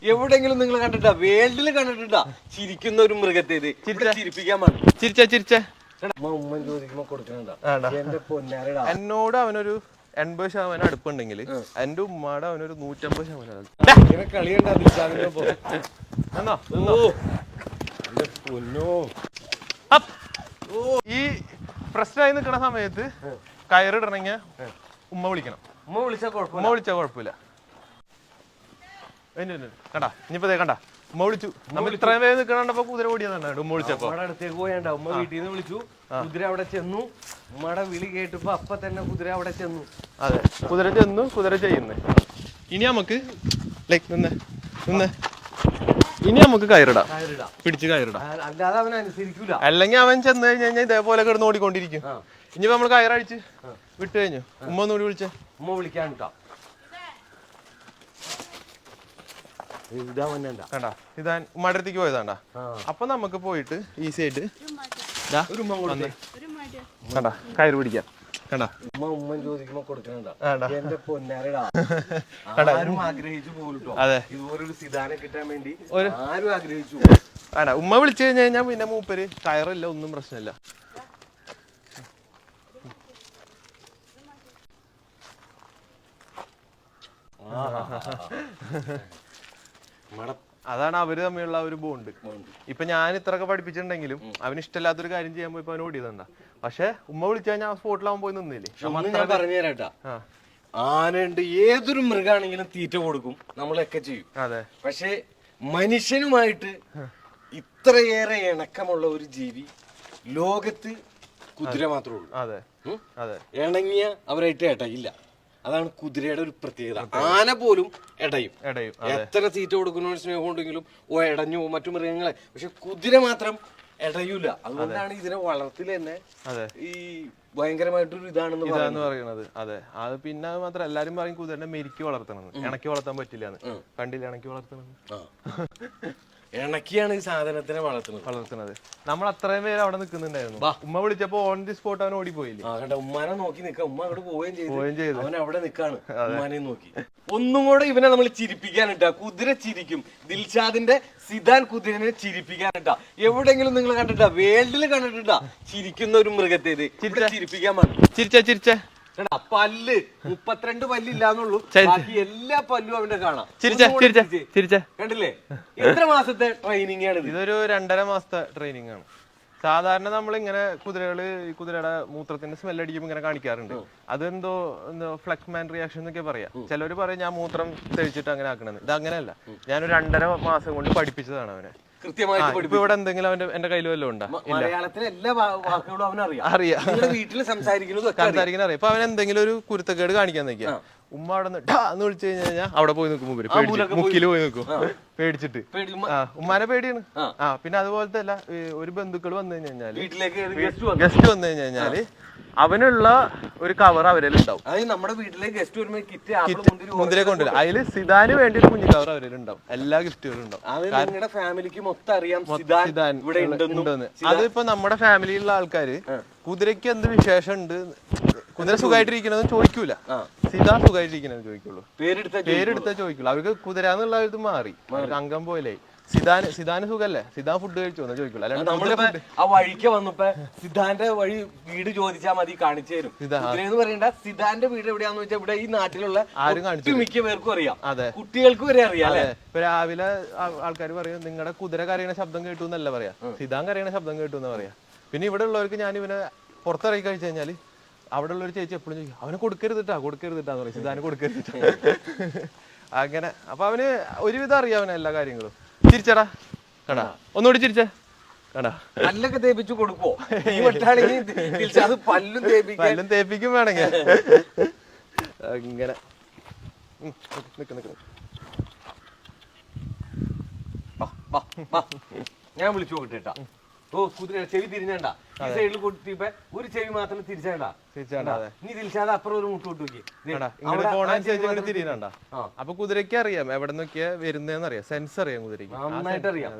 എവിടെങ്കിലും നിങ്ങൾ കണ്ടിട്ടാ വേൾഡില് കണ്ടിട്ടുണ്ടാ ചിരിക്കുന്ന ഒരു മൃഗത്തെ ഇത് ചിരിപ്പിക്കാൻ ഉമ്മൻ ചോദിക്കുമ്പോ കൊടുക്കണ എന്റെ പൊന്നാരടാ. എന്നോട് അവനൊരു 80% അടുപ്പുണ്ടെങ്കിൽ എന്റെ ഉമ്മാടെ അവനൊരു 150%. ഈ പ്രശ്നമായി നിൽക്കുന്ന സമയത്ത് കയറിടണമെങ്കിൽ ഉമ്മ വിളിക്കണം. ഉമ്മ വിളിച്ചാ കുഴപ്പമില്ല. കണ്ടാ ഇനിയിപ്പോ കണ്ടാ ഉമ്മ വിളിച്ചു. നമ്മൾ ഇത്രയും പേര് നിൽക്കണപ്പോ കുതിര ഓടിയെന്നാണ് ഉമ്മ വിളിച്ചപ്പോ. അടുത്തേക്ക് പോയണ്ട ഉമ്മ വീട്ടിൽ നിന്ന് വിളിച്ചു. കുതിര അവിടെ ചെന്നു. ഉമ്മയുടെ വിളി കേട്ടപ്പോ അപ്പൊ തന്നെ കുതിര അവിടെ ചെന്നു. അതെ, കുതിര ചെയ്യുന്നു. ഇനി നമുക്ക് ഇനി നമുക്ക് കയറിടാം. പിടിച്ച് കയറിടാം. അല്ലാതെ അവൻ അനുസരിക്കൂല. അല്ലെങ്കിൽ അവൻ ചെന്ന് കഴിഞ്ഞാൽ ഇതേപോലെ കിടന്ന് ഓടിക്കൊണ്ടിരിക്കും. ഇനിയിപ്പോ നമ്മൾ കയറടിച്ച് വിട്ടു കഴിഞ്ഞു. ഉമ്മ ഒന്നുകൂടി വിളിച്ചേ. ഉമ്മ വിളിക്കാൻ കേട്ടോ. കണ്ടാ ഇതാ ഉമ്മയുടെ അടുത്തേക്ക് പോയതാണ്ടാ. അപ്പൊ നമുക്ക് പോയിട്ട് ഈസി ആയിട്ട് കണ്ടാ കയറ് പിടിക്കാം. കണ്ടാ ഉമ്മൻ ചോദിക്കുമ്പോ കൊടുക്കണ എന്റെ പൊന്നാരടാ. ആരും ആഗ്രഹിച്ചു പോലും. അതെ, ഇതുപോലൊരു സിതാനെ കിട്ടാൻ വേണ്ടി ആരും ആഗ്രഹിച്ചു. വേണ്ട ഉമ്മ വിളിച്ചു കഴിഞ്ഞാൽ പിന്നെ മൂപ്പര് കയറില്ല, ഒന്നും പ്രശ്നമില്ല. അതാണ് അവര് തമ്മിലുള്ള ഒരു ബോണ്ട്. ഇപ്പൊ ഞാൻ ഇത്രയൊക്കെ പഠിപ്പിച്ചിട്ടുണ്ടെങ്കിലും അവന് ഇഷ്ടമില്ലാത്തൊരു കാര്യം ചെയ്യാൻ പോയി അവൻ ഓടിയതെന്താ. പക്ഷെ ഉമ്മ വിളിച്ചു കഴിഞ്ഞാൽ സ്പോട്ടിലാവാൻ പോയി നിന്നില്ലേ. ഞാൻ പറഞ്ഞു തരാട്ടാ, ആനയുണ്ട് ഏതൊരു മൃഗാണെങ്കിലും തീറ്റ കൊടുക്കും, നമ്മളൊക്കെ ചെയ്യും. അതെ, പക്ഷെ മനുഷ്യനുമായിട്ട് ഇത്രയേറെ ഇണക്കമുള്ള ഒരു ജീവി ലോകത്ത് കുതിര മാത്രമേ ഉള്ളൂ. അതെ അതെ, ഇണങ്ങിയ അവരായിട്ട് ഇടയില്ല. അതാണ് കുതിരയുടെ ഒരു പ്രത്യേകത. ആന പോലും ഇടയും. എത്ര തീറ്റ കൊടുക്കുന്ന സ്നേഹം ഉണ്ടെങ്കിലും ഇടഞ്ഞു മറ്റു മൃഗങ്ങളെ. പക്ഷെ കുതിര മാത്രം ഇടയൂല. അതുകൊണ്ടാണ് ഇതിനെ വളർത്തിൽ തന്നെ ഈ ഭയങ്കരമായിട്ടൊരു ഇതാണെന്ന് പറയുന്നത്. അതെ, അത് പിന്നെ അത് മാത്രം എല്ലാരും പറയും കുതിരനെ മെരുക്കി വളർത്തണം, ഇണക്കി വളർത്താൻ പറ്റില്ല. കണ്ടില്ല ഇണക്കി വളർത്തണത്. ഇണക്കിയാണ് ഈ സാധനത്തിനെ വളർത്തുന്നത്. നമ്മൾ അത്രയും പേര് അവിടെ നിൽക്കുന്നുണ്ടായിരുന്നു. ഉമ്മ വിളിച്ചപ്പോ ഓൺ ദി സ്പോട്ട് അവൻ ഓടിപ്പോയില്ലേ. ഉമ്മാനെ നോക്കി നിൽക്കാം. ഉമ്മ അങ്ങോട്ട് പോവുകയും ചെയ്തു. അവൻ അവിടെ നിൽക്കാണ് ഉമ്മാനെയും നോക്കി. ഒന്നും കൂടെ ഇവനെ നമ്മൾ ചിരിപ്പിക്കാനിട്ടാ. കുതിര ചിരിക്കും. ദിൽഷാദിന്റെ സിദാൻ കുതിരനെ ചിരിപ്പിക്കാനിട്ടാ. എവിടെങ്കിലും നിങ്ങൾ കണ്ടിട്ടാ വേൾഡില് കണ്ടിട്ടാ ചിരിക്കുന്ന ഒരു മൃഗത്തെ ഇത് ചിരിപ്പിക്കാൻ ചിരിച്ച പല്ല് 32 പല്ലില്ലാന്നുള്ളൂ. ബാക്കി എല്ലാ പല്ലും അവന്റെ കാണാം. കണ്ടില്ലേ? എത്ര മാസത്തെ ട്രെയിനിങ് ആണ്? ഇതൊരു 2.5 മാസത്തെ ട്രെയിനിങ് ആണ്. സാധാരണ നമ്മൾ ഇങ്ങനെ കുതിരയുടെ മൂത്രത്തിന്റെ സ്മെല്ല് അടിക്കുമ്പോൾ ഇങ്ങനെ കാണിക്കാറുണ്ട്. അതെന്തോ ഫ്ലക്സ്മാൻ റിയാക്ഷൻ എന്നൊക്കെ പറയാം. ചിലവര് പറയും ഞാൻ മൂത്രം തെളിച്ചിട്ട് അങ്ങനെ ആക്കണമെന്ന്. ഇത് അങ്ങനെയല്ല. ഞാനൊരു 2.5 മാസം കൊണ്ട് പഠിപ്പിച്ചതാണ് അവനെ. ഇപ്പൊ ഇവിടെ എന്തെങ്കിലും എന്റെ കയ്യിൽ വല്ലതും ഉണ്ടോ? മലയാളത്തിലെ എല്ലാ വാക്കുകളും അവനറിയാം. വീട്ടിൽ സംസാരിക്കുന്നത് അറിയാം. ഇപ്പൊ അവൻ എന്തെങ്കിലും ഒരു കുരുത്തക്കേട് കാണിക്കാൻ നിൽക്കുക, ഉമ്മ അവിടെ നിന്ന് വിളിച്ചു കഴിഞ്ഞാൽ അവിടെ പോയി നിൽക്കും. മുക്കില് പോയി നിൽക്കും പേടിച്ചിട്ട്. ഉമ്മാനെ പേടിയാണ്. പിന്നെ അതുപോലത്തെ അല്ല, ഒരു ബന്ധുക്കൾ വന്നു കഴിഞ്ഞാല് ഗസ്റ്റ് വന്നു കഴിഞ്ഞാല് അവനുള്ള ഒരു കവർ അവരിൽ ഉണ്ടാവും. നമ്മുടെ വീട്ടിലെ ഗസ്റ്റ് മുന്തിരി കൊണ്ടുവരും. അതില് സിദാന് വേണ്ടി ഒരു കുഞ്ഞു കവർ അവരിൽ ഉണ്ടാവും. എല്ലാ ഗിഫ്റ്റുകളും ഉണ്ടാവും. ഫാമിലിക്ക് മൊത്തം അറിയാം സിദാൻ ഉണ്ടെന്ന്. അതിപ്പോ നമ്മുടെ ഫാമിലിയിലുള്ള ആൾക്കാര് കുതിരക്ക് എന്ത് വിശേഷം ഉണ്ട്, കുതിര സുഖമായിട്ടിരിക്കണെന്ന് ചോദിക്കൂല, സിദാൻ സുഖമായിട്ടിരിക്കണെന്ന് ചോദിക്കുള്ളൂ. പേരെടുത്താ ചോദിക്കുള്ളൂ. അവർക്ക് കുതിര എന്നുള്ള ഇത് മാറി, അംഗം പോലെ. സിദാന് സുഖല്ലേ, സിദാൻ ഫുഡ് കഴിച്ചോ എന്ന് ചോദിക്കുള്ളൂ. അല്ലാണ്ട് ആ വഴിക്ക് വന്നപ്പോ സിദാന്റെ വീട് ചോദിച്ചാൽ മതി, കാണിച്ചു തരും. എന്ന് പറയണ്ട, സിദാന്റെ വീട് എവിടെയാന്ന് വെച്ചാൽ ഇവിടെ ഈ നാട്ടിലുള്ള ആരും കാണിച്ചു മിക്ക പേർക്കും അറിയാം. അതെ, കുട്ടികൾക്ക് വരെ അറിയാം. ഇപ്പൊ രാവിലെ ആൾക്കാർ പറയും നിങ്ങളുടെ കുതിര കരയണ ശബ്ദം കേട്ടു എന്നല്ല പറയാ, സിദാൻ കരയണ ശബ്ദം കേട്ടു എന്ന് പറയാ. പിന്നെ ഇവിടെ ഉള്ളവർക്ക് ഞാൻ ഇവനെ പുറത്തിറങ്ങി കഴിച്ചു കഴിഞ്ഞാല് അവിടെ ഉള്ള ഒരു ചേച്ചി എപ്പോഴും ചോദിക്കും അവനെ കൊടുക്കരുതിട്ടാന്ന് പറയും, സിദാന് കൊടുക്കരുതിട്ടാ. അങ്ങനെ അപ്പൊ അവന് ഒരുവിധം അറിയാം അവനെ എല്ലാ കാര്യങ്ങളും. ചിരിച്ചടാ, കടാ ഒന്നുകൂടി ചിരിച്ചേ. കടാ പല്ലൊക്കെ തേപ്പിച്ചു കൊടുക്കുവോ? പല്ലും തേപ്പിക്കും വേണമെങ്കിൽ. അങ്ങനെ ഞാൻ വിളിച്ചു നോക്കട്ടെ. കുതിര ചെവി തിരിഞ്ഞണ്ട, ഈ സൈഡിൽ കൊടുത്തിപ്പോ ഒരു ചെവി മാത്രം തിരിച്ചേണ്ട. നീ തിരിച്ചാതെ അപ്പുറം ഒരു മുട്ട് വിട്ടു നോക്കി. അപ്പൊ കുതിരയ്ക്ക് അറിയാം എവിടെ നിന്നൊക്കെയാ വരുന്നതെന്ന് അറിയാം, സെൻസ് അറിയാം കുതിരയ്ക്ക്. നന്നായിട്ട് അറിയാം.